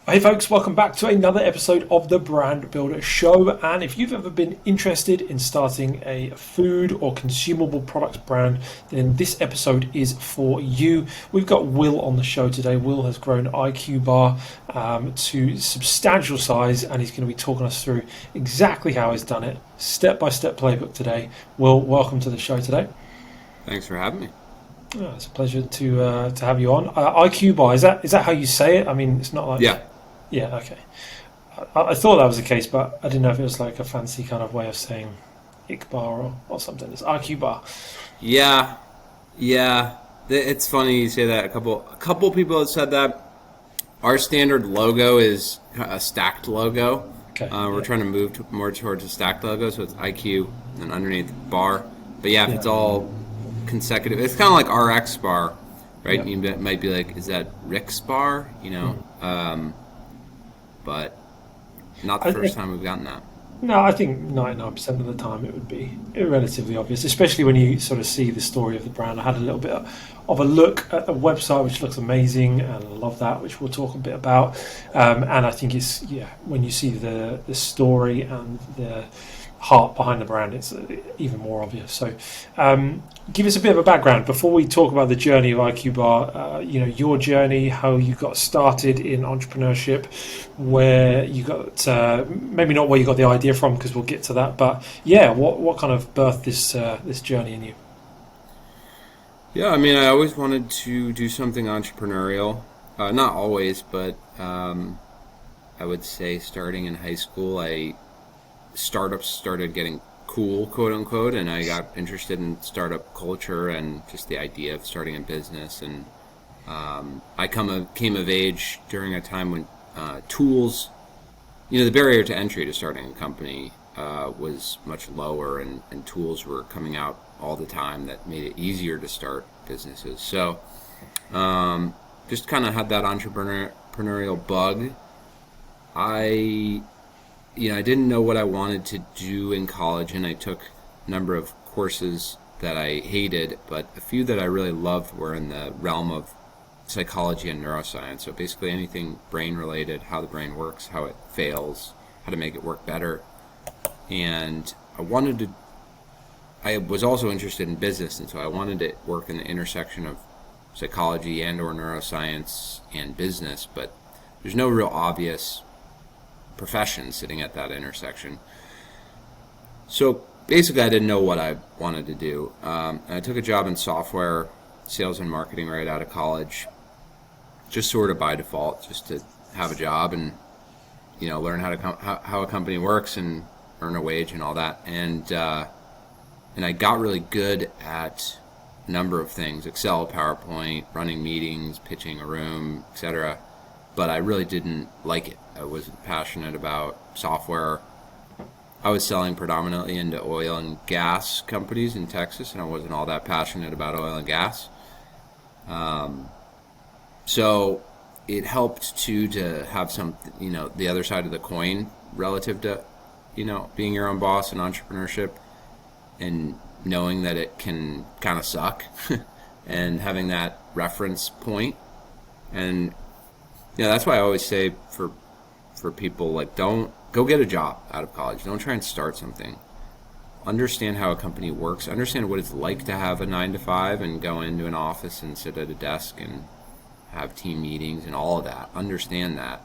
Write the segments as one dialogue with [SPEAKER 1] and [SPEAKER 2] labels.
[SPEAKER 1] Hey folks, welcome back to another episode of the Brand Builder Show. And if you've ever been interested in starting a food or consumable products brand, then this episode is for you. We've got Will on the show today. Will has grown IQ Bar to substantial size, and he's going to be talking us through exactly how he's done it, step-by-step playbook today. Will, welcome to the show today.
[SPEAKER 2] Thanks for having me.
[SPEAKER 1] Oh, it's a pleasure to have you on. IQ Bar, is that how you say it? I mean, it's not like... Yeah, okay. I thought that was the case, but I didn't know if it was like a fancy kind of way of saying Ikbar or something. It's IQ Bar.
[SPEAKER 2] Yeah. It's funny you say that. A couple people have said that. Our standard logo is a stacked logo.
[SPEAKER 1] Okay.
[SPEAKER 2] We're trying to move more towards a stacked logo, so it's IQ and underneath bar. But yeah, if it's all consecutive, it's kind of like RX bar, right? You might be like, is that Rick's bar? You know. But not the first time we've gotten that.
[SPEAKER 1] No, I think 99% of the time it would be relatively obvious, especially when you sort of see the story of the brand. I had a little bit of a look at the website, which looks amazing, and I love that, which we'll talk a bit about. And I think it's, when you see the story and the heart behind the brand, it's even more obvious. So give us a bit of a background before we talk about the journey of IQ Bar, your journey, how you got started in entrepreneurship, where you got maybe not where you got the idea from, because we'll get to that, but what kind of birthed this journey in you?
[SPEAKER 2] I mean, I always wanted to do something entrepreneurial. Not always, but I would say starting in high school, startups started getting cool, quote unquote, and I got interested in startup culture and just the idea of starting a business. And I came of age during a time when tools, the barrier to entry to starting a company was much lower, and tools were coming out all the time that made it easier to start businesses. So just kind of had that entrepreneurial bug. I didn't know what I wanted to do in college, and I took a number of courses that I hated, but a few that I really loved were in the realm of psychology and neuroscience. So basically anything brain-related, how the brain works, how it fails, how to make it work better. And I was also interested in business, and so I wanted to work in the intersection of psychology and or neuroscience and business, but there's no real obvious profession sitting at that intersection. So basically I didn't know what I wanted to do. And I took a job in software sales and marketing right out of college, just sort of by default, just to have a job and learn how a company works and earn a wage and all that. And I got really good at a number of things: Excel, PowerPoint, running meetings, pitching a room, etc. But I really didn't like it. I wasn't passionate about software. I was selling predominantly into oil and gas companies in Texas, and I wasn't all that passionate about oil and gas. So it helped to have some, the other side of the coin relative to, being your own boss and entrepreneurship, and knowing that it can kind of suck and having that reference point. And that's why I always say for people, like, don't go get a job out of college. Don't try and start something. Understand how a company works. Understand what it's like to have a 9-to-5 and go into an office and sit at a desk and have team meetings and all of that. Understand that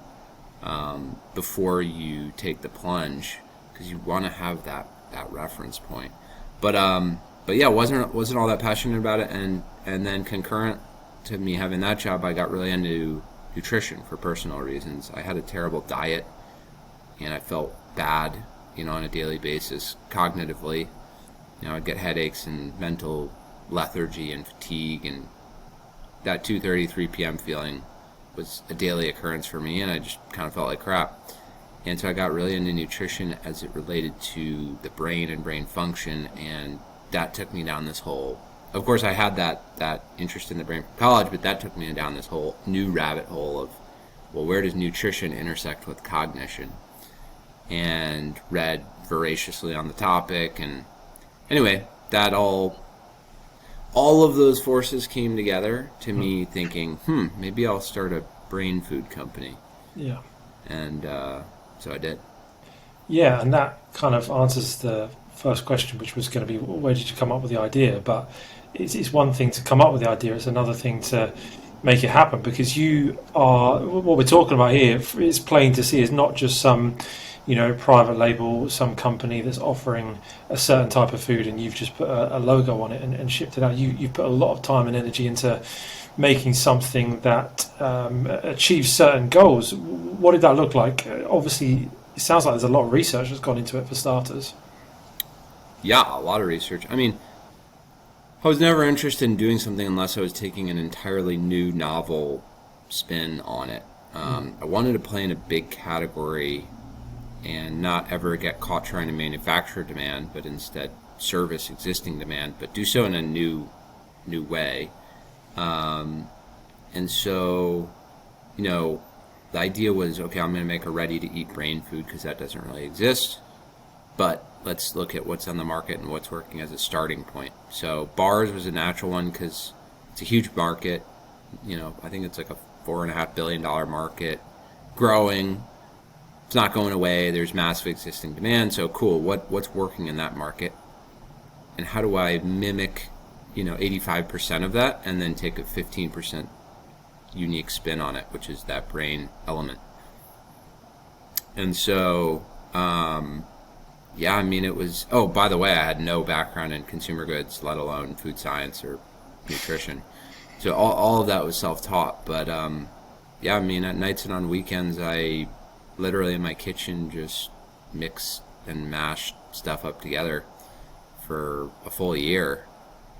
[SPEAKER 2] before you take the plunge, because you want to have that reference point. But wasn't all that passionate about it, and then concurrent to me having that job, I got really into nutrition for personal reasons. I had a terrible diet, and I felt bad, on a daily basis, cognitively. I'd get headaches and mental lethargy and fatigue, and that 2:30, 3 p.m. feeling was a daily occurrence for me, and I just kind of felt like crap. And so I got really into nutrition as it related to the brain and brain function, and that took me down this whole... Of course, I had that interest in the brain from college, but that took me down this whole new rabbit hole of, well, where does nutrition intersect with cognition? And read voraciously on the topic, and anyway, that all of those forces came together to me thinking, maybe I'll start a brain food company.
[SPEAKER 1] Yeah.
[SPEAKER 2] And so I did.
[SPEAKER 1] Yeah, and that kind of answers the first question, which was going to be, where did you come up with the idea? But it's one thing to come up with the idea; it's another thing to make it happen. Because you are what we're talking about here is plain to see. Is not just some, private label, some company that's offering a certain type of food, and you've just put a logo on it and shipped it out. You've put a lot of time and energy into making something that achieves certain goals. What did that look like? Obviously, it sounds like there's a lot of research that's gone into it for starters.
[SPEAKER 2] Yeah, a lot of research. I mean, I was never interested in doing something unless I was taking an entirely new, novel spin on it. I wanted to play in a big category and not ever get caught trying to manufacture demand, but instead service existing demand, but do so in a new way. And so, the idea was, okay, I'm going to make a ready-to-eat brain food because that doesn't really exist. But let's look at what's on the market and what's working as a starting point. So bars was a natural one because it's a huge market. I think it's like a $4.5 billion market, growing. It's not going away. There's massive existing demand. So cool. What's working in that market, and how do I mimic, 85% of that, and then take a 15% unique spin on it, which is that brain element. And so, yeah, I mean, it was. Oh, by the way, I had no background in consumer goods, let alone food science or nutrition. So all of that was self-taught. But yeah, I mean, at nights and on weekends, I literally in my kitchen just mixed and mashed stuff up together for a full year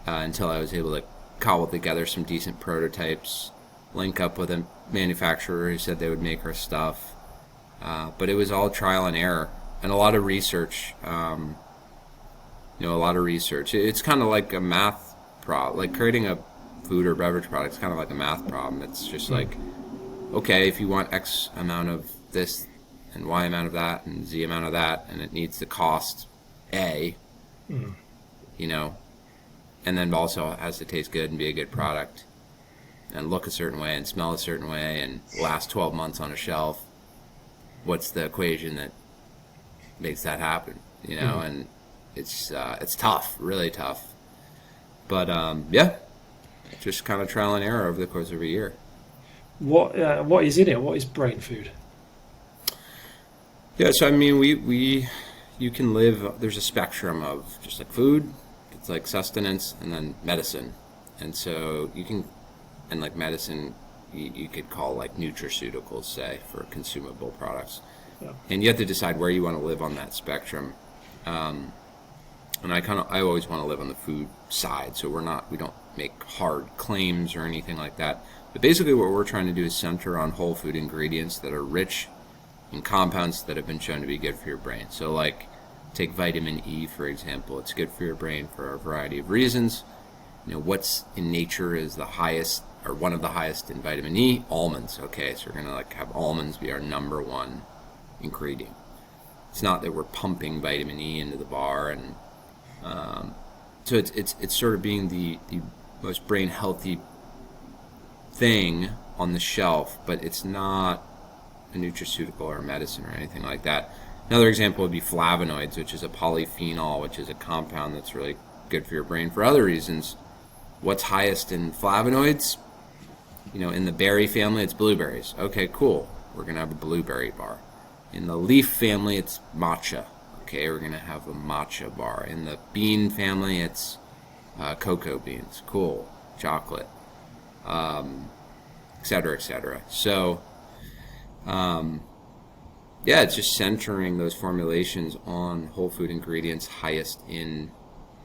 [SPEAKER 2] until I was able to cobble together some decent prototypes, link up with a manufacturer who said they would make our stuff. But it was all trial and error and a lot of research. A lot of research. It's kind of like a math problem. Like creating a food or beverage product is kind of like a math problem. It's just like, okay, if you want X amount of this and Y amount of that and Z amount of that, and it needs to cost A, and then also has to taste good and be a good product and look a certain way and smell a certain way and last 12 months on a shelf. What's the equation that makes that happen? And it's tough, really tough. But yeah, just kind of trial and error over the course of a year.
[SPEAKER 1] What is in it? What is brain food?
[SPEAKER 2] Yeah, so I mean, you can live. There's a spectrum of just like food. It's like sustenance, and then medicine. And so you can, and like medicine, you could call like nutraceuticals, say, for consumable products.
[SPEAKER 1] Yeah.
[SPEAKER 2] And you have to decide where you want to live on that spectrum. And I always want to live on the food side, so we don't make hard claims or anything like that. But basically what we're trying to do is center on whole food ingredients that are rich in compounds that have been shown to be good for your brain. So like, take vitamin E, for example. It's good for your brain for a variety of reasons. What's in nature is the highest, or one of the highest in vitamin E? Almonds. Okay, so we're going to like have almonds be our number one ingredient. It's not that we're pumping vitamin E into the bar, and so it's sort of being the most brain healthy thing on the shelf, but it's not a nutraceutical or a medicine or anything like that. Another example would be flavonoids, which is a polyphenol, which is a compound that's really good for your brain for other reasons. What's highest in flavonoids? In the berry family, it's blueberries. Okay, cool. We're going to have a blueberry bar. In the leaf family, it's matcha. Okay, we're going to have a matcha bar. In the bean family, it's cocoa beans. Cool. Chocolate. Et cetera, et cetera. So, yeah, it's just centering those formulations on whole food ingredients highest in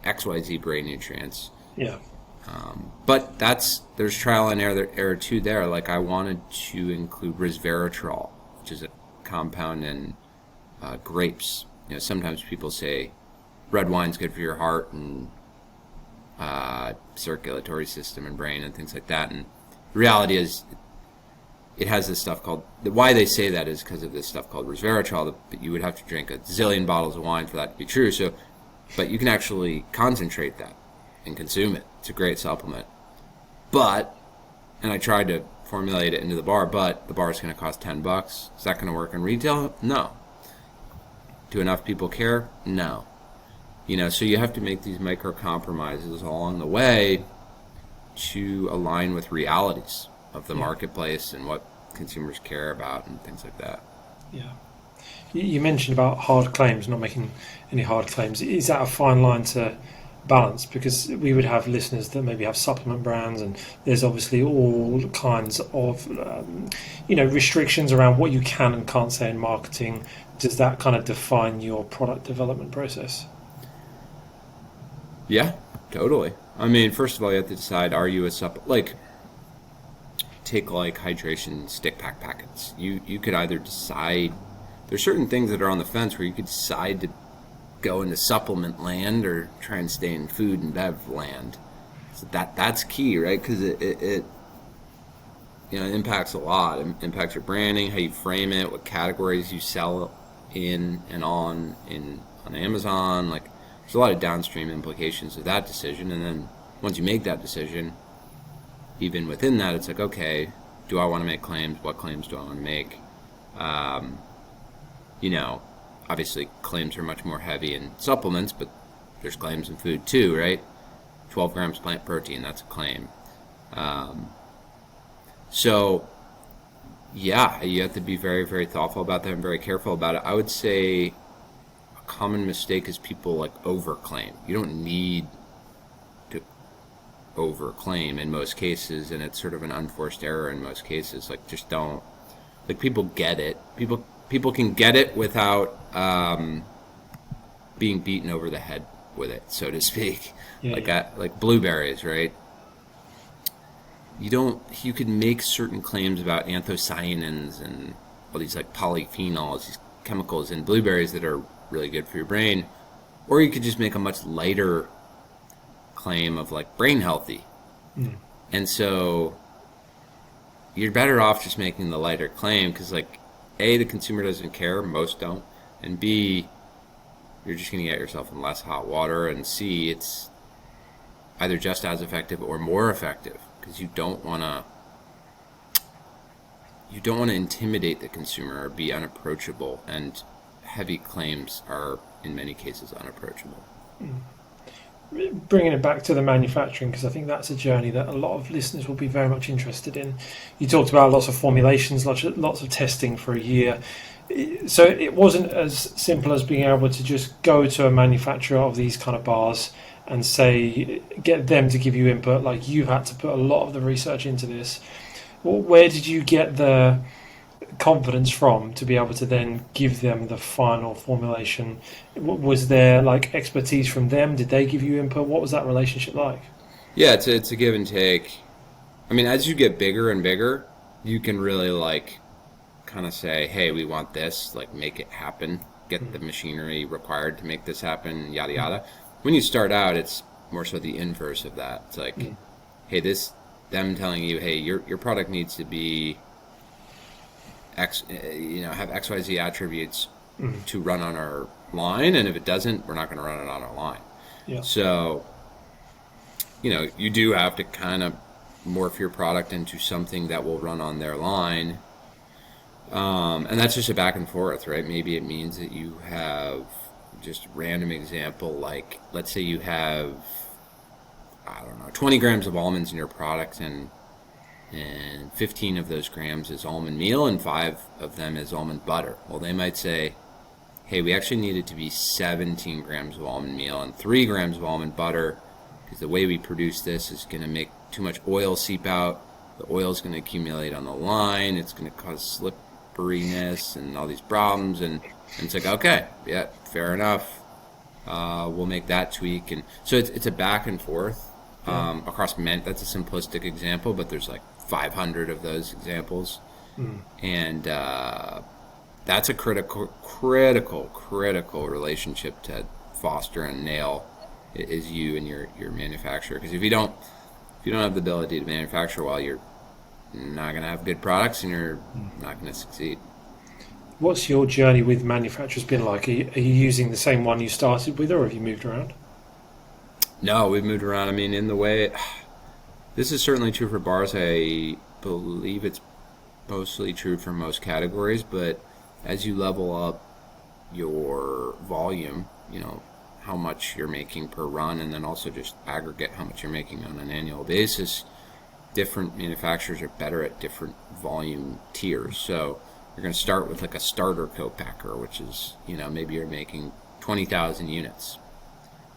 [SPEAKER 2] XYZ brain nutrients.
[SPEAKER 1] Yeah.
[SPEAKER 2] But there's trial and error too there. Like I wanted to include resveratrol, which is a compound in grapes. Sometimes people say red wine's good for your heart and circulatory system and brain and things like that. And the reality is, it has this stuff called. Why they say that is because of this stuff called resveratrol. But you would have to drink a zillion bottles of wine for that to be true. So, but you can actually concentrate that and consume it. It's a great supplement. And I tried to formulate it into the bar, but the bar is going to cost $10. Is that going to work in retail? No. Do enough people care? No. So you have to make these micro compromises along the way to align with realities of the marketplace and what consumers care about and things like that.
[SPEAKER 1] Yeah. You mentioned about hard claims, not making any hard claims. Is that a fine line to balance? Because we would have listeners that maybe have supplement brands, and there's obviously all kinds of restrictions around what you can and can't say in marketing. Does that kind of define your product development process?
[SPEAKER 2] Yeah, totally. I mean, first of all, you have to decide, are you a take hydration stick pack packets. You could either decide, there's certain things that are on the fence where you could decide to go into supplement land or try and stay in food and bev land. So that's key, right? Because it impacts a lot. It impacts your branding, how you frame it, what categories you sell in and on Amazon. Like, there's a lot of downstream implications of that decision. And then once you make that decision, even within that, it's like, okay, do I want to make claims? What claims do I want to make? Obviously claims are much more heavy in supplements, but there's claims in food too, right? 12 grams plant protein, that's a claim. You have to be very, very thoughtful about that and very careful about it. I would say a common mistake is people overclaim. You don't need to overclaim in most cases, and it's sort of an unforced error in most cases. Just don't. People get it. People can get it without being beaten over the head with it, so to speak. Yeah. Like blueberries, right? You could make certain claims about anthocyanins and all these polyphenols, these chemicals in blueberries that are really good for your brain, or you could just make a much lighter claim of brain healthy. And so you're better off just making the lighter claim, because A, the consumer doesn't care, most don't, and B, you're just going to get yourself in less hot water, and C, it's either just as effective or more effective, because you don't want to intimidate the consumer or be unapproachable, and heavy claims are in many cases unapproachable.
[SPEAKER 1] Bringing it back to the manufacturing, because I think that's a journey that a lot of listeners will be very much interested in. You talked about lots of formulations, lots of testing for a year. So it wasn't as simple as being able to just go to a manufacturer of these kind of bars and say, get them to give you input. You've had to put a lot of the research into this. Where did you get the confidence from to be able to then give them the final formulation? Was there expertise from them? Did they give you input? What was that relationship like?
[SPEAKER 2] Yeah, it's a give and take. I mean, as you get bigger and bigger, you can really kind of say, hey, we want this, make it happen, get the machinery required to make this happen, yada yada. When you start out, it's more so the inverse of that. It's hey, them telling you, hey, your product needs to be X, have XYZ attributes to run on our line, and if it doesn't, we're not going to run it on our line. Yeah. So, you do have to kind of morph your product into something that will run on their line, and that's just a back and forth, right? Maybe it means that you have just random example, let's say you have, 20 grams of almonds in your product, and 15 of those grams is almond meal and 5 of them is almond butter. Well, they might say, hey, we actually need it to be 17 grams of almond meal and 3 grams of almond butter, because the way we produce this is going to make too much oil seep out. The oil is going to accumulate on the line. It's going to cause slipperiness and all these problems. And it's okay, yeah, fair enough. We'll make that tweak. And so it's a back and forth across that's a simplistic example, but there's 500 of those examples. And that's a critical relationship to foster and nail, is you and your manufacturer. Because if you don't have the ability to manufacture well, you're not going to have good products, and you're not going to succeed.
[SPEAKER 1] What's your journey with manufacturers been like? Are you using the same one you started with, or have you moved around?
[SPEAKER 2] No, we've moved around. I mean, in the way, this is certainly true for bars. I believe it's mostly true for most categories, but as you level up your volume, how much you're making per run, and then also just aggregate how much you're making on an annual basis, different manufacturers are better at different volume tiers. So you're going to start with like a starter co-packer, which is, maybe you're making 20,000 units,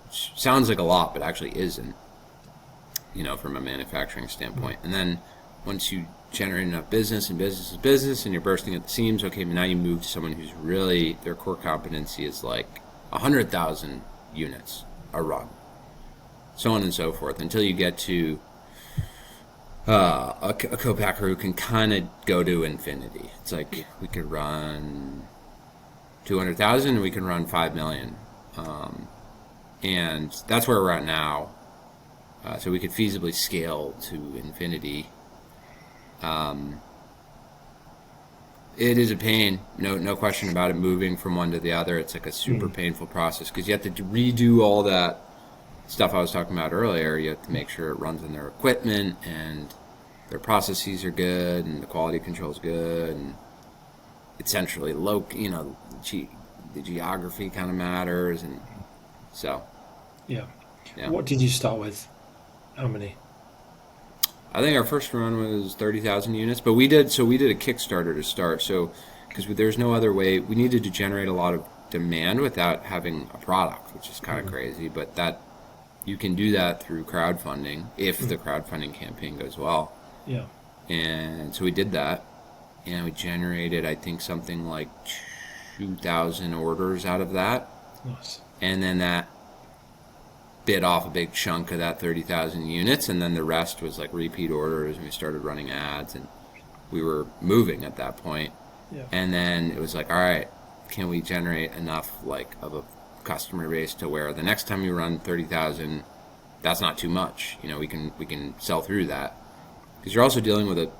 [SPEAKER 2] which sounds like a lot, but actually isn't, from a manufacturing standpoint. And then once you generate enough business, and business is business, and you're bursting at the seams, okay, but now you move to someone who's really, their core competency is like 100,000 units a run, so on and so forth, until you get to a co-packer who can kind of go to infinity. It's like we could run 200,000 and we can run 5 million. And that's where we're at now. So we could feasibly scale to infinity. It is a pain, no question about it, moving from one to the other. It's like a super painful process because you have to redo all that stuff I was talking about earlier. You have to make sure it runs on their equipment and their processes are good and the quality control is good, and essentially the geography kind of matters, and so
[SPEAKER 1] Yeah.
[SPEAKER 2] yeah.
[SPEAKER 1] What did you start with? How many?
[SPEAKER 2] I think our first run was 30,000 units, but we did a Kickstarter to start. So, because there's no other way, we needed to generate a lot of demand without having a product, which is kind of crazy. But that you can do that through crowdfunding if the crowdfunding campaign goes well.
[SPEAKER 1] Yeah.
[SPEAKER 2] And so we did that, and we generated, I think, something like 2,000 orders out of that.
[SPEAKER 1] Nice.
[SPEAKER 2] And then that bit off a big chunk of that 30,000 units, and then the rest was like repeat orders, and we started running ads, and we were moving at that point.
[SPEAKER 1] Yeah.
[SPEAKER 2] And then it was like, all right, can we generate enough of a customer base to where the next time you run 30,000, that's not too much. We can sell through that, because you're also dealing with a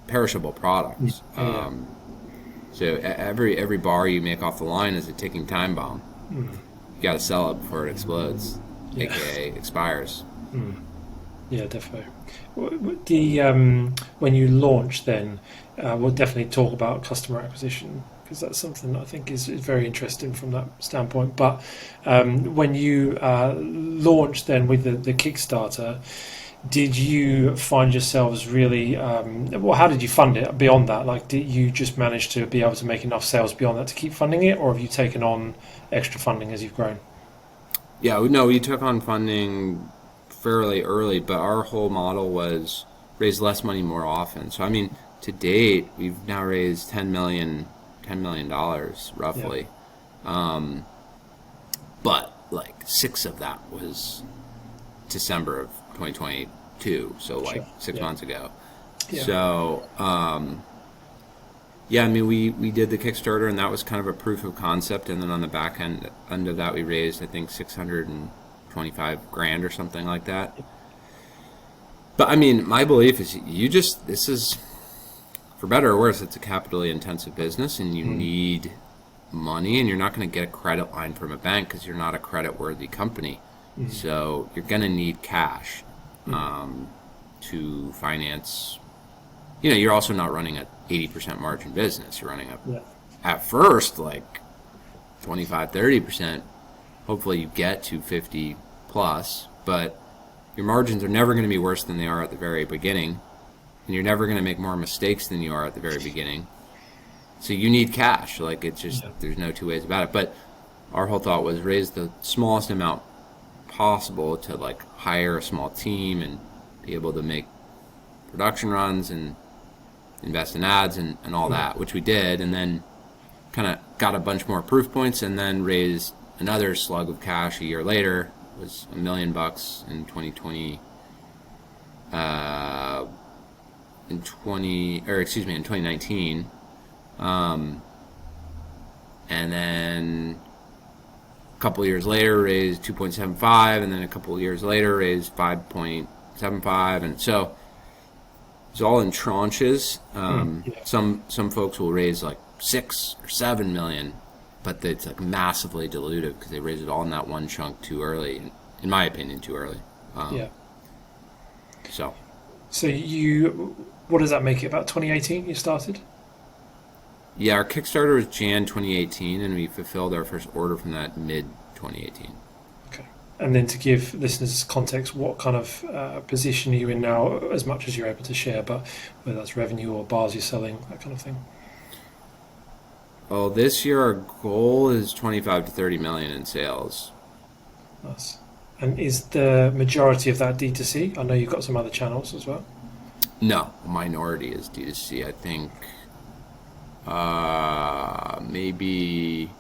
[SPEAKER 2] perishable product.
[SPEAKER 1] Yeah.
[SPEAKER 2] So every bar you make off the line is a ticking time bomb. You got to sell it before it explodes.
[SPEAKER 1] Yeah.
[SPEAKER 2] AKA expires.
[SPEAKER 1] Yeah, definitely. When you launch, then we'll definitely talk about customer acquisition, because that's something that I think is very interesting from that standpoint. But when you launch then with the Kickstarter, did you find yourselves really? How did you fund it beyond that? Like, did you just manage to be able to make enough sales beyond that to keep funding it, or have you taken on extra funding as you've grown?
[SPEAKER 2] Yeah, no, we took on funding fairly early, but our whole model was raise less money more often. So, I mean, to date, we've now raised $10 million roughly. Yeah. But like 6 of that was December of 2022, so like
[SPEAKER 1] Sure.
[SPEAKER 2] 6 months ago.
[SPEAKER 1] Yeah.
[SPEAKER 2] So, yeah, I mean, we did the Kickstarter, and that was kind of a proof of concept. And then on the back end of that, we raised, I think, 625 grand or something like that. But I mean, my belief is this is, for better or worse, it's a capitally intensive business, and you need money, and you're not going to get a credit line from a bank because you're not a credit-worthy company. So you're going to need cash to finance. You're also not running at 80% margin business. You're running at first like 25, 30%. Hopefully you get to 50 plus, but your margins are never going to be worse than they are at the very beginning, and you're never going to make more mistakes than you are at the very beginning. So you need cash. Like, it's just, there's no two ways about it. But our whole thought was raise the smallest amount possible to like hire a small team and be able to make production runs and invest in ads and all that, which we did, and then kind of got a bunch more proof points, and then raised another slug of cash a year later. It was $1 million in 2020, in 2019, and then a couple of years later raised 2.75, and then a couple of years later raised 5.75, and so it's all in tranches. Some folks will raise like 6 or 7 million, but it's like massively dilutive because they raise it all in that one chunk too early. In my opinion, too early. So
[SPEAKER 1] you What does that make it? About 2018 you started?
[SPEAKER 2] Yeah, our Kickstarter was Jan 2018, and we fulfilled our first order from that mid 2018.
[SPEAKER 1] Okay. And then to give listeners context, what kind of position are you in now, as much as you're able to share, but whether that's revenue or bars you're selling, that kind of thing?
[SPEAKER 2] Well, this year our goal is 25 to 30 million in sales.
[SPEAKER 1] Nice. And is the majority of that D2C? I know you've got some other channels as well.
[SPEAKER 2] No, a minority is D2C. I think maybe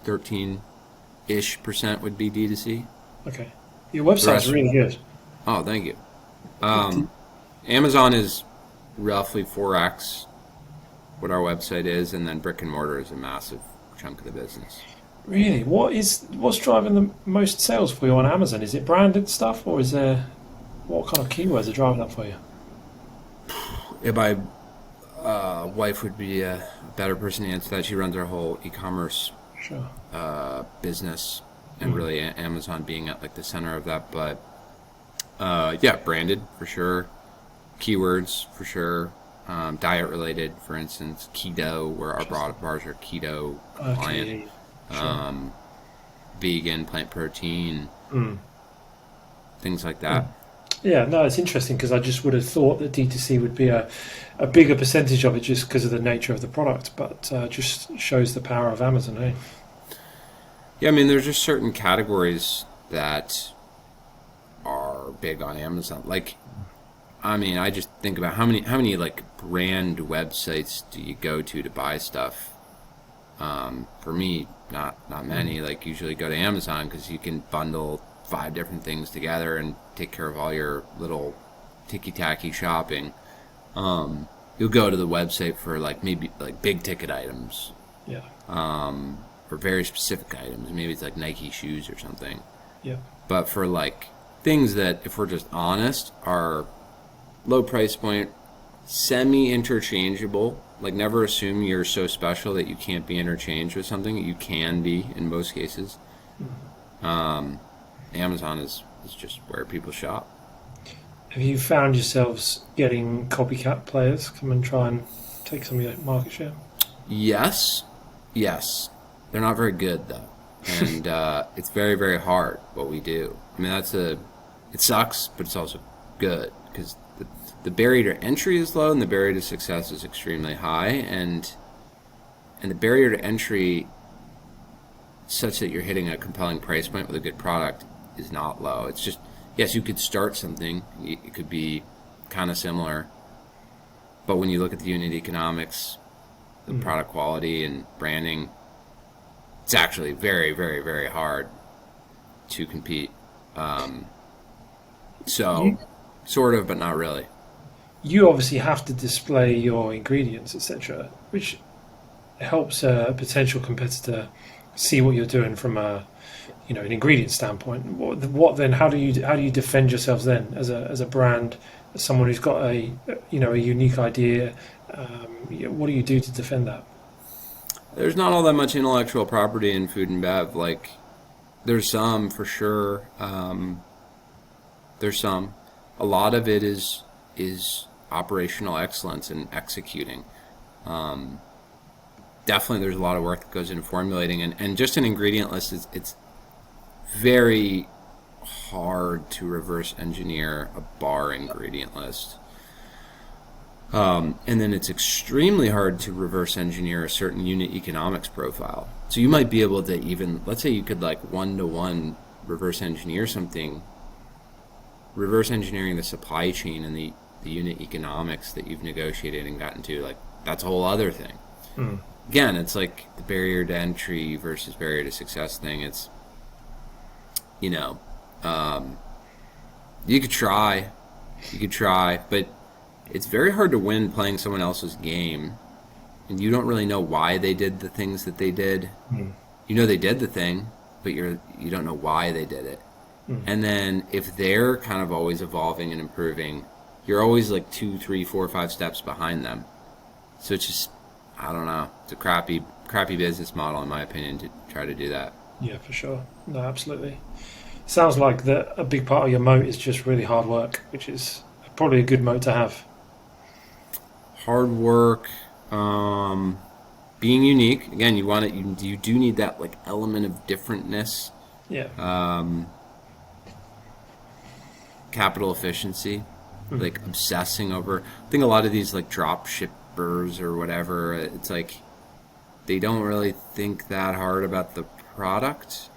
[SPEAKER 2] 13-ish% would be D2C.
[SPEAKER 1] Okay. Your website's really good.
[SPEAKER 2] Oh, thank you. Amazon is roughly 4x what our website is, and then brick and mortar is a massive chunk of the business.
[SPEAKER 1] Really? What's driving the most sales for you on Amazon? Is it branded stuff, or is there what kind of keywords are driving that for you?
[SPEAKER 2] Yeah, my wife would be a better person to answer that. She runs our whole e-commerce
[SPEAKER 1] Sure.
[SPEAKER 2] business, and really Amazon being at like the center of that. But yeah, branded for sure, keywords for sure, diet related, for instance, keto, where our bars are keto compliant,
[SPEAKER 1] Sure.
[SPEAKER 2] vegan, plant protein, things like that.
[SPEAKER 1] Yeah, no, it's interesting because I just would have thought that D2C would be a bigger percentage of it just because of the nature of the product, but just shows the power of Amazon, eh?
[SPEAKER 2] Yeah, I mean, there's just certain categories that are big on Amazon. Like, I mean, I just think about how many like brand websites do you go to buy stuff? For me, not many. Like, usually go to Amazon because you can bundle 5 different things together and take care of all your little ticky-tacky shopping. You'll go to the website for like maybe like big ticket items,
[SPEAKER 1] Yeah.
[SPEAKER 2] for very specific items. Maybe it's like Nike shoes or something.
[SPEAKER 1] Yeah.
[SPEAKER 2] But for like things that, if we're just honest, are low price point, semi-interchangeable. Like, never assume you're so special that you can't be interchanged with something. You can be in most cases. Amazon is just where people shop.
[SPEAKER 1] Have you found yourselves getting copycat players come and try and take some of your market share?
[SPEAKER 2] Yes. They're not very good though, and it's very, very hard what we do. I mean, it sucks, but it's also good because the barrier to entry is low and the barrier to success is extremely high, and the barrier to entry, such that you're hitting a compelling price point with a good product, is not low. It's just, yes, you could start something. It could be kind of similar, but when you look at the unit economics, the product quality and branding, it's actually very, very, very hard to compete. Sort of, but not really.
[SPEAKER 1] You obviously have to display your ingredients, etc., which helps a potential competitor see what you're doing from an ingredient standpoint. What then? How do you defend yourselves then as a brand, as someone who's got a unique idea? What do you do to defend that?
[SPEAKER 2] There's not all that much intellectual property in food and bev. Like, there's some for sure. There's some. A lot of it is operational excellence and executing. Definitely, there's a lot of work that goes into formulating, and just an ingredient list it's very hard to reverse engineer a bar ingredient list. And then it's extremely hard to reverse engineer a certain unit economics profile. So you might be able to even, let's say you could like 1-to-1 reverse engineer something, reverse engineering the supply chain and the unit economics that you've negotiated and gotten to, like, that's a whole other thing. Again, it's like the barrier to entry versus barrier to success thing. It's, you could try, but it's very hard to win playing someone else's game, and you don't really know why they did the things that they did. You know they did the thing, but you don't know why they did it. And then if they're kind of always evolving and improving, you're always like 2, 3, 4, 5 steps behind them. So it's just, I don't know, it's a crappy business model in my opinion to try to do that.
[SPEAKER 1] Yeah, for sure. No, absolutely. Sounds like a big part of your moat is just really hard work, which is probably a good moat to have.
[SPEAKER 2] Hard work, being unique. Again, you want it. You do need that like element of differentness.
[SPEAKER 1] Yeah.
[SPEAKER 2] Capital efficiency, like obsessing over. I think a lot of these like drop shippers or whatever, it's like they don't really think that hard about the product.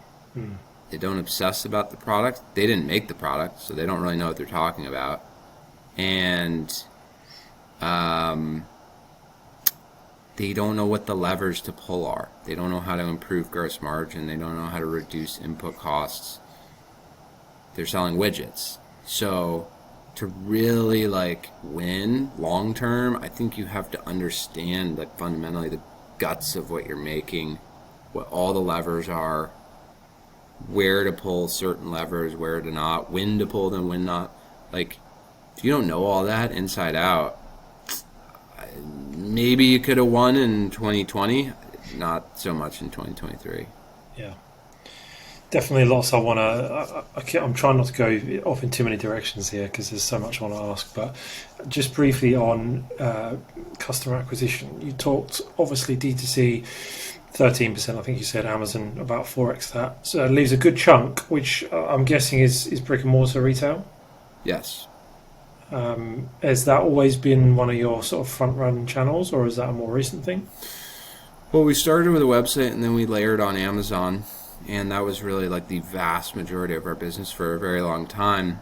[SPEAKER 2] They don't obsess about the product. They didn't make the product, so they don't really know what they're talking about. And they don't know what the levers to pull are. They don't know how to improve gross margin. They don't know how to reduce input costs. They're selling widgets. So to really like win long term, I think you have to understand like fundamentally the guts of what you're making, what all the levers are, where to pull certain levers, where to not, when to pull them, when not. Like, if you don't know all that inside out, maybe you could have won in 2020, not so much in 2023.
[SPEAKER 1] Yeah. Definitely lots I want to. I'm trying not to go off in too many directions here because there's so much I want to ask. But just briefly on customer acquisition, you talked obviously D2C 13%. I think you said Amazon about 4x that. So it leaves a good chunk, which I'm guessing is brick and mortar retail.
[SPEAKER 2] Yes.
[SPEAKER 1] Has that always been one of your sort of front run channels, or is that a more recent thing?
[SPEAKER 2] Well, we started with a website and then we layered on Amazon. And that was really like the vast majority of our business for a very long time.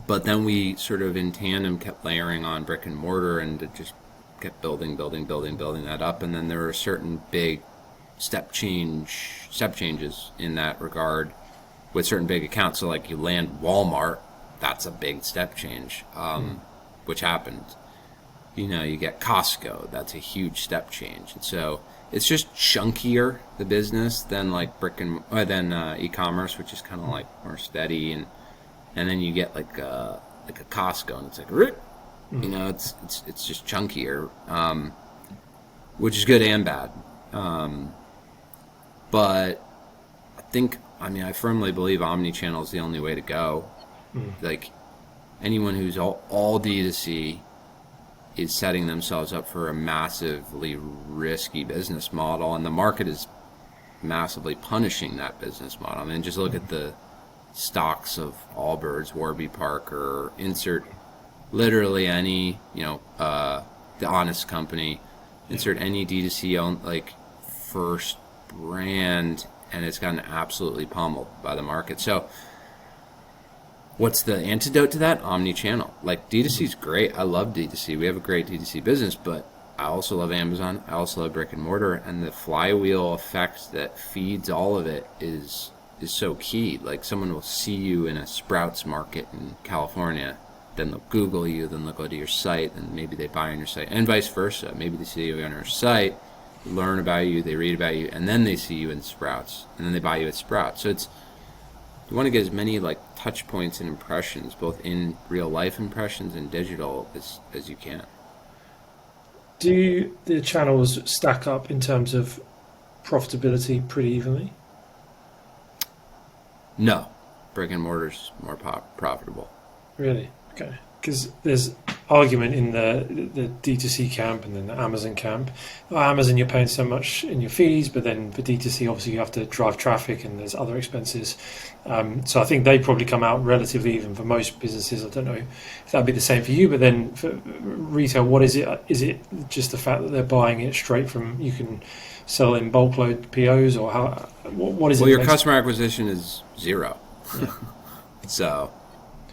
[SPEAKER 2] But then we sort of in tandem kept layering on brick and mortar and it just kept building that up. And then there were certain big step changes in that regard with certain big accounts. So like you land Walmart, that's a big step change, which happened. You know, you get Costco, that's a huge step change. And so it's just chunkier, the business, than like e-commerce, which is kind of like more steady, and then you get like a Costco, and it's like, you know, it's just chunkier, which is good and bad. But I firmly believe omnichannel is the only way to go. Like anyone who's all D2C is setting themselves up for a massively risky business model, and the market is massively punishing that business model. I mean, just look at the stocks of Allbirds, Warby Parker, insert literally any, the Honest Company, insert any D2C owned like first brand, and it's gotten absolutely pummeled by the market. So what's the antidote to that? Omni-channel. Like, D2C is great. I love D2C. We have a great D2C business, but I also love Amazon. I also love brick and mortar. And the flywheel effect that feeds all of it is so key. Like, someone will see you in a Sprouts market in California, then they'll Google you, then they'll go to your site, and maybe they buy on your site, and vice versa. Maybe they see you on your site, learn about you, they read about you, and then they see you in Sprouts, and then they buy you at Sprouts. So you want to get as many like touch points and impressions, both in real life impressions and digital, as you can.
[SPEAKER 1] Do the channels stack up in terms of profitability pretty evenly?
[SPEAKER 2] No, brick and mortar's more profitable.
[SPEAKER 1] Really? Okay. Because there's argument in the D2C camp and then the Amazon camp. Amazon, you're paying so much in your fees, but then for D2C, obviously you have to drive traffic and there's other expenses. So I think they probably come out relatively even for most businesses. I don't know if that'd be the same for you, but then for retail, what is it? Is it just the fact that they're buying it straight from, you can sell in bulk load POs, or how? What is it?
[SPEAKER 2] Well, your customer acquisition is zero.
[SPEAKER 1] Yeah.
[SPEAKER 2] So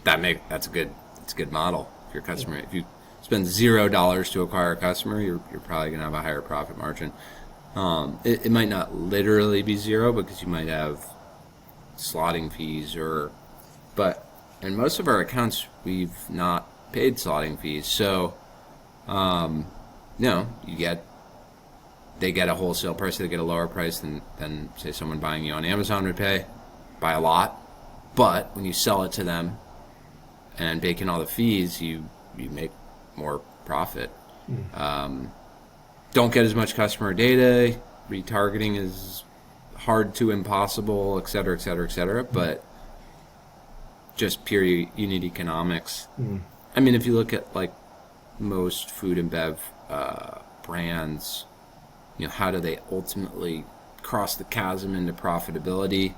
[SPEAKER 2] that's a good model. If your customer, if you spend $0 to acquire a customer, you're probably gonna have a higher profit margin. It might not literally be zero because you might have slotting fees, but in most of our accounts we've not paid slotting fees. So they get a wholesale price, they get a lower price than say someone buying you on Amazon would pay by a lot. But when you sell it to them and bake in all the fees, you make more profit. Don't get as much customer data. Retargeting is hard to impossible, et cetera, et cetera, et cetera. But just pure unit economics I mean, if you look at like most food and bev brands, how do they ultimately cross the chasm into profitability?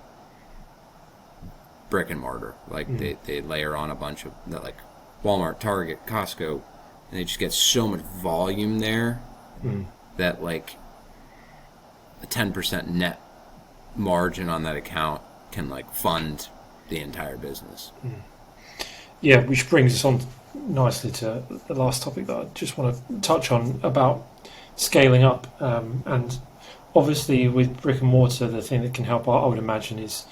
[SPEAKER 2] Brick and mortar. Like they layer on a bunch of that, like Walmart, Target, Costco, and they just get so much volume there that like a 10% net margin on that account can like fund the entire business.
[SPEAKER 1] Yeah, which brings us on nicely to the last topic that I just want to touch on about scaling up. And obviously, with brick and mortar, the thing that can help, I would imagine, is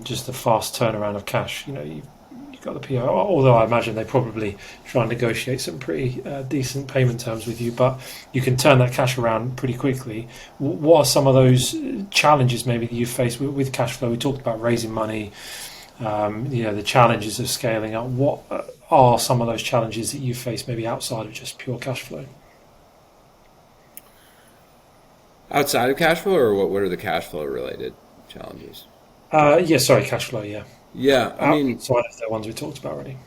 [SPEAKER 1] just the fast turnaround of cash. You've got the PO, although I imagine they probably try and negotiate some pretty decent payment terms with you, but you can turn that cash around pretty quickly. What are some of those challenges maybe that you face with cash flow? We talked about raising money, the challenges of scaling up. What are some of those challenges that you face maybe outside of just pure cash flow?
[SPEAKER 2] Outside of cash flow, or what are the cash flow related challenges?
[SPEAKER 1] Cash flow, yeah.
[SPEAKER 2] Yeah, I mean,
[SPEAKER 1] Outside of the ones we talked about already.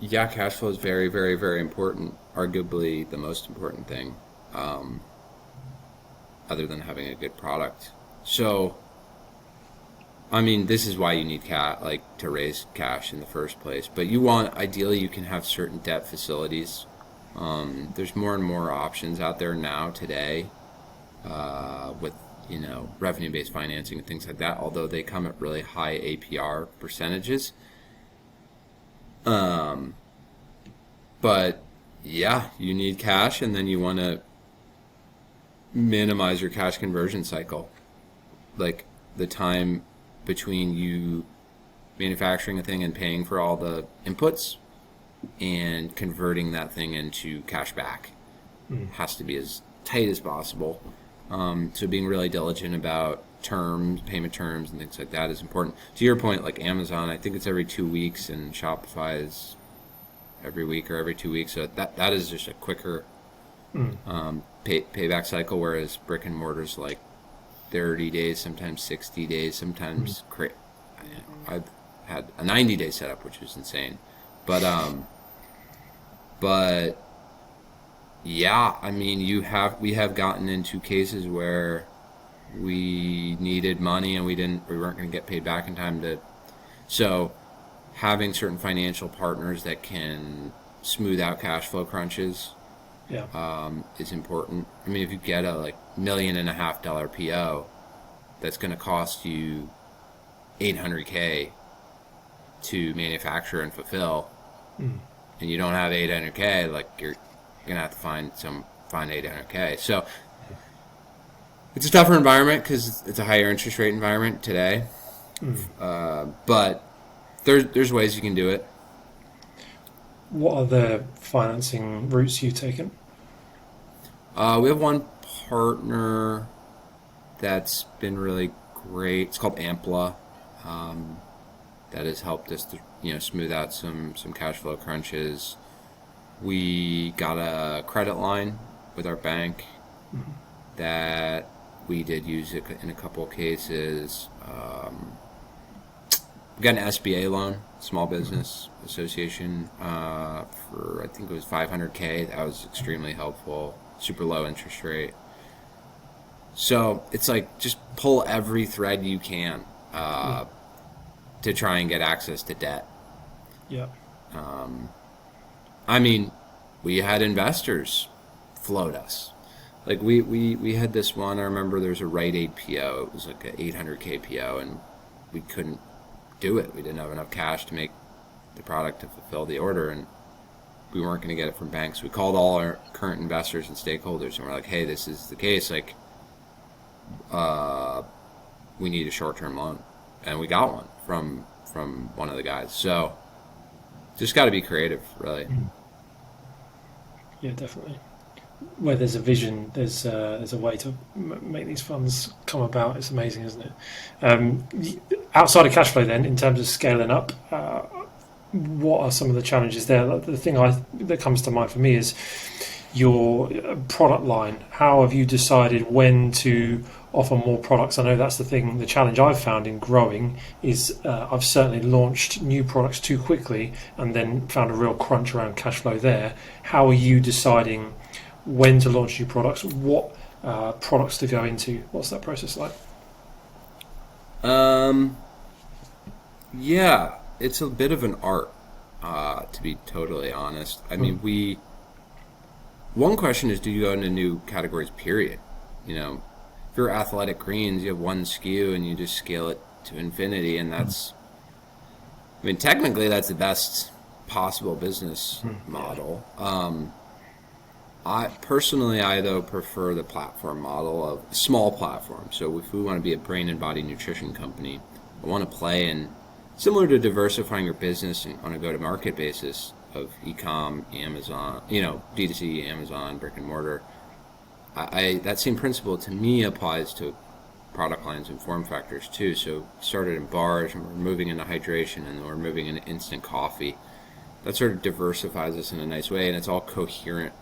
[SPEAKER 2] yeah, cash flow is very, very, very important. Arguably the most important thing, other than having a good product. So, I mean, this is why you need to raise cash in the first place. But ideally, you can have certain debt facilities. There's more and more options out there now today, with revenue-based financing and things like that. Although they come at really high APR percentages. But yeah, you need cash, and then you want to minimize your cash conversion cycle, like the time between you manufacturing a thing and paying for all the inputs and converting that thing into cash back has to be as tight as possible. So being really diligent about payment terms and things like that is important. To your point, like Amazon, I think it's every 2 weeks, and Shopify is every week or every 2 weeks. So that is just a quicker payback cycle, whereas brick and mortar's like 30 days, sometimes 60 days, sometimes I've had a 90-day setup, which is insane. But yeah, I mean, we have gotten into cases where we needed money and we weren't going to get paid back in time so having certain financial partners that can smooth out cash flow crunches is important. I mean, if you get a $1.5 million PO that's going to cost you $800K to manufacture and fulfill, and you don't have $800K, like you're going to have to find $800K. So it's a tougher environment because it's a higher interest rate environment today. But there's ways you can do it.
[SPEAKER 1] What are the financing routes you've taken?
[SPEAKER 2] We have one partner that's been really great. It's called Ampla. That has helped us to smooth out some cash flow crunches. We got a credit line with our bank that we did use it in a couple of cases. We got an SBA loan, Small Business Association, for I think it was $500K. That was extremely helpful. Super low interest rate. So it's like just pull every thread you can to try and get access to debt.
[SPEAKER 1] Yeah.
[SPEAKER 2] I mean, we had investors float us. Like we had this one, I remember there's a Rite Aid PO. It was like an $800K PO, and we couldn't do it. We didn't have enough cash to make the product to fulfill the order, and we weren't going to get it from banks. We called all our current investors and stakeholders, and we're like, hey, this is the case. Like, we need a short-term loan. And we got one from one of the guys. So just got to be creative, really.
[SPEAKER 1] Yeah, definitely. Where there's a vision, there's a way to make these funds come about. It's amazing, isn't it? Outside of cash flow, then, in terms of scaling up, what are some of the challenges there? The thing that comes to mind for me is your product line? How have you decided when to offer more products? I know that's the challenge I've found in growing is I've certainly launched new products too quickly and then found a real crunch around cash flow there. How are you deciding when to launch new products? What products to go into? What's that process like?
[SPEAKER 2] Yeah, it's a bit of an art, to be totally honest. I mean, one question is, do you go into new categories, period? You know, if you're athletic greens, you have one SKU and you just scale it to infinity, and that's, I mean, technically that's the best possible business model. I though prefer the platform model of small platform. So if we want to be a brain and body nutrition company, I want to play in similar to diversifying your business on a go-to-market basis of e-com, Amazon, D2C, Amazon, brick and mortar. That same principle to me applies to product lines and form factors too. So started in bars, and we're moving into hydration, and then we're moving into instant coffee. That sort of diversifies us in a nice way, and it's all coherent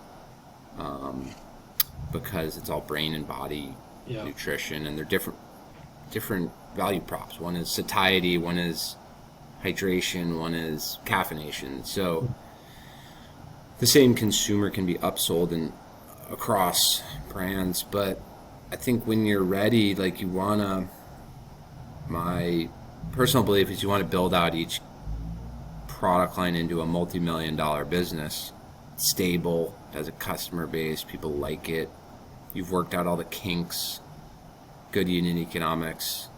[SPEAKER 2] because it's all brain and body nutrition, and they're different value props. One is satiety, one is hydration, one is caffeination. So the same consumer can be upsold and across brands, but I think when you're ready, like my personal belief is you want to build out each product line into a multi-million-dollar business, stable, has a customer base, people like it, you've worked out all the kinks, good unit economics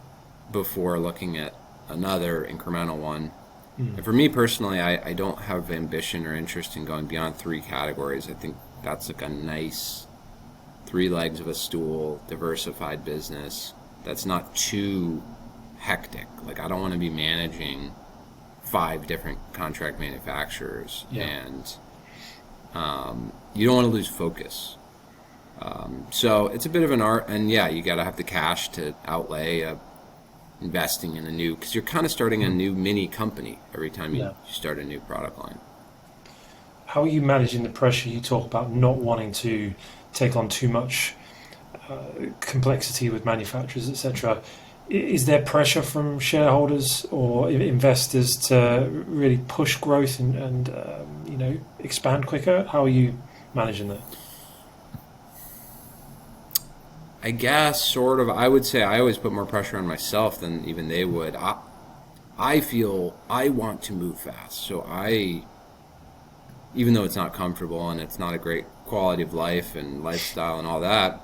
[SPEAKER 2] before looking at another incremental one. And for me personally, I don't have ambition or interest in going beyond 3 categories. I think that's like a nice 3 legs of a stool, diversified business that's not too hectic. Like, I don't want to be managing 5 different contract manufacturers, and you don't want to lose focus. So it's a bit of an art, and you got to have the cash to outlay investing in a new, because you're kind of starting a new mini company every time you start a new product line.
[SPEAKER 1] How are you managing the pressure? You talk about not wanting to take on too much complexity with manufacturers, etc. Is there pressure from shareholders or investors to really push growth and expand quicker? How are you managing that?
[SPEAKER 2] I guess sort of. I would say I always put more pressure on myself than even they would. I feel I want to move fast, so even though it's not comfortable and it's not a great quality of life and lifestyle and all that,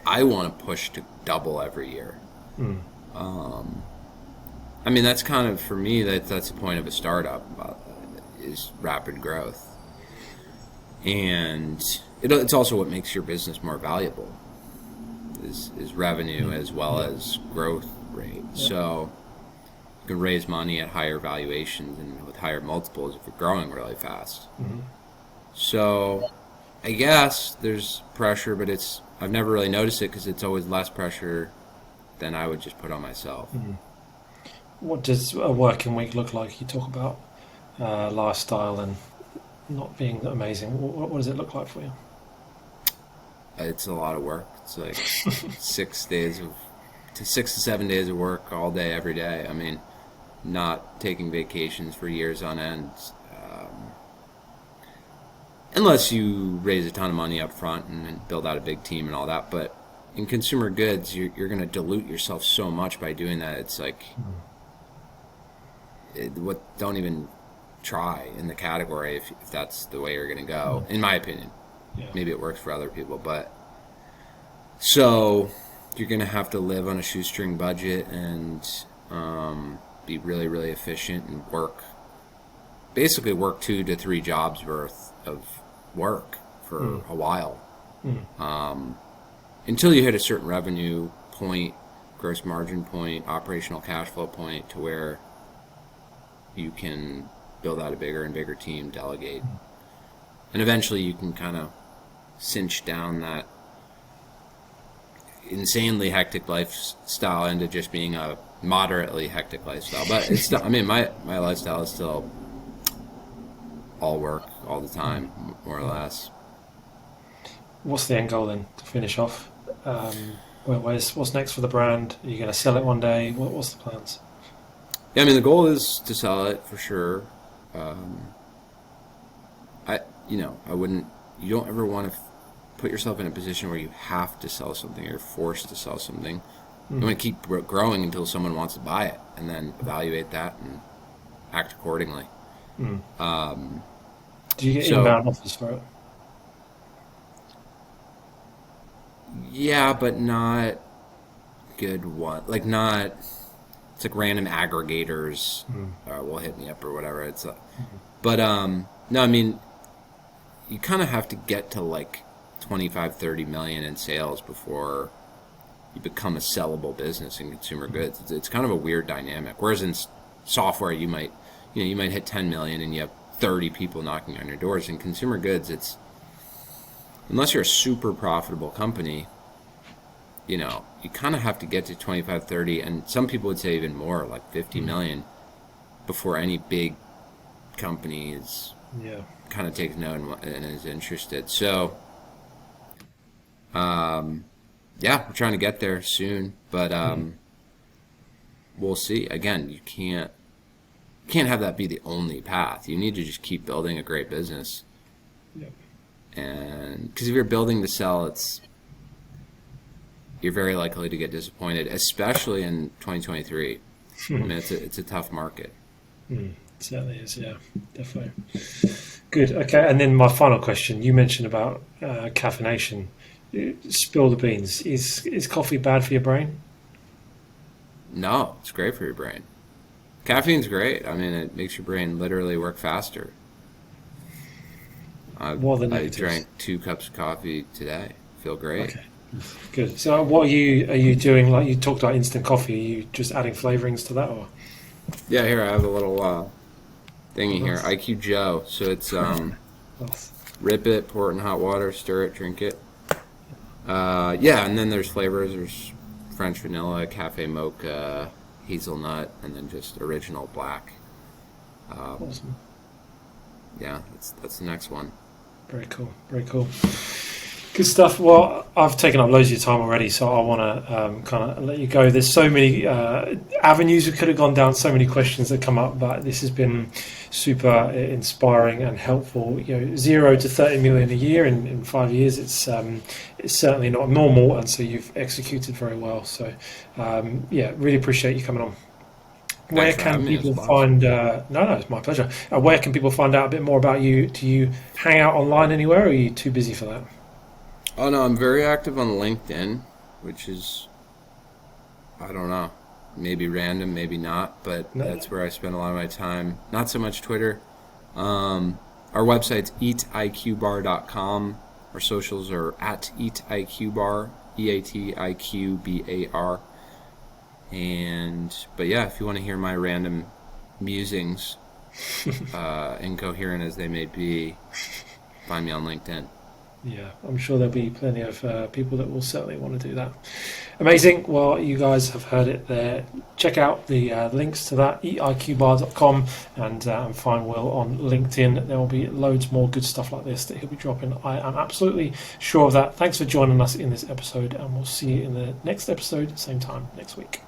[SPEAKER 2] I want to push to double every year. I mean, that's kind of, for me, that's the point of a startup, is rapid growth. And it's also what makes your business more valuable, is revenue as well as growth rate. So you can raise money at higher valuations and with higher multiples if you're growing really fast. So I guess there's pressure, but I've never really noticed it because it's always less pressure than I would just put on myself.
[SPEAKER 1] What does a working week look like? You talk about lifestyle and not being amazing. What does it look like for you?
[SPEAKER 2] It's a lot of work. It's like 6 to 7 days of work all day, every day. I mean, not taking vacations for years on end. Unless you raise a ton of money up front and build out a big team and all that. But in consumer goods, you're going to dilute yourself so much by doing that. It's like, don't even try in the category if that's the way you're going to go, in my opinion. Maybe it works for other people, but so you're going to have to live on a shoestring budget and be really, really efficient and basically work 2 to 3 jobs worth of work for a while. Until you hit a certain revenue point, gross margin point, operational cash flow point, to where you can build out a bigger and bigger team, delegate. And eventually you can kind of cinch down that insanely hectic lifestyle into just being a moderately hectic lifestyle. But it's still, I mean, my lifestyle is still all work all the time, more or less.
[SPEAKER 1] what's the end goal then to finish off? What's next for the brand? Are you going to sell it one day? What's the plans?
[SPEAKER 2] Yeah, I mean, the goal is to sell it for sure. Um, I wouldn't. You don't ever want to put yourself in a position where you have to sell something or you're forced to sell something. You want to keep growing until someone wants to buy it, and then evaluate that and act accordingly.
[SPEAKER 1] Mm.
[SPEAKER 2] Um,
[SPEAKER 1] Do you get
[SPEAKER 2] so
[SPEAKER 1] inbound offers for it?
[SPEAKER 2] yeah, but not good one. Like not. It's like random aggregators will hit me up or whatever. But no, I mean, you kind of have to get to like 25, 30 million in sales before you become a sellable business in consumer goods. It's kind of a weird dynamic. Whereas in software, you might hit 10 million and you have 30 people knocking on your doors. In consumer goods, it's unless you're a super profitable company, you kind of have to get to 25, 30, and some people would say even more, like 50 million, before any big company is kind of takes note and is interested. So, yeah, we're trying to get there soon, but we'll see. Again, you can't have that be the only path. You need to just keep building a great business.
[SPEAKER 1] Yep.
[SPEAKER 2] And because if you're building to sell, you're very likely to get disappointed, especially in 2023. I mean, it's a tough market.
[SPEAKER 1] It certainly is, yeah, definitely. Good. Okay, and then my final question. You mentioned about caffeination. Spill the beans. Is coffee bad for your brain?
[SPEAKER 2] No, it's great for your brain. Caffeine's great. I mean, it makes your brain literally work faster.
[SPEAKER 1] What are the
[SPEAKER 2] I
[SPEAKER 1] negatives?
[SPEAKER 2] drank 2 cups of coffee today. Feel great.
[SPEAKER 1] Okay, good. So, what are you doing? Like you talked about instant coffee. Are you just adding flavorings to that, or?
[SPEAKER 2] Yeah, here I have a little thingy here.
[SPEAKER 1] Nice.
[SPEAKER 2] IQ Joe. So it's
[SPEAKER 1] Nice.
[SPEAKER 2] rip it, pour it in hot water, stir it, drink it. Yeah, and then there's flavors. There's French vanilla, cafe mocha, hazelnut, and then just original black.
[SPEAKER 1] Awesome.
[SPEAKER 2] Yeah, that's the next one.
[SPEAKER 1] Very cool. Very cool. Good stuff. Well, I've taken up loads of your time already, so I want to kind of let you go. There's so many avenues we could have gone down, so many questions that come up, but this has been super inspiring and helpful. 0 to 30 million a year in 5 years. It's certainly not normal, and so you've executed very well. So, yeah, really appreciate you coming on. Where
[SPEAKER 2] Thanks for
[SPEAKER 1] can
[SPEAKER 2] having me. It was
[SPEAKER 1] people
[SPEAKER 2] a
[SPEAKER 1] find? No, it's my pleasure. Where can people find out a bit more about you? Do you hang out online anywhere, or are you too busy for that?
[SPEAKER 2] Oh no, I'm very active on LinkedIn, which is, I don't know, maybe random, maybe not, but
[SPEAKER 1] No.
[SPEAKER 2] that's where I spend a lot of my time. Not so much Twitter. Our website's eatiqbar.com. Our socials are at eatiqbar, EATIQBAR. But yeah, if you want to hear my random musings, incoherent as they may be, find me on LinkedIn.
[SPEAKER 1] Yeah, I'm sure there'll be plenty of people that will certainly want to do that. Amazing. Well, you guys have heard it there. Check out the links to that, eatiqbar.com, and find Will on LinkedIn. There will be loads more good stuff like this that he'll be dropping. I am absolutely sure of that. Thanks for joining us in this episode, and we'll see you in the next episode, same time next week.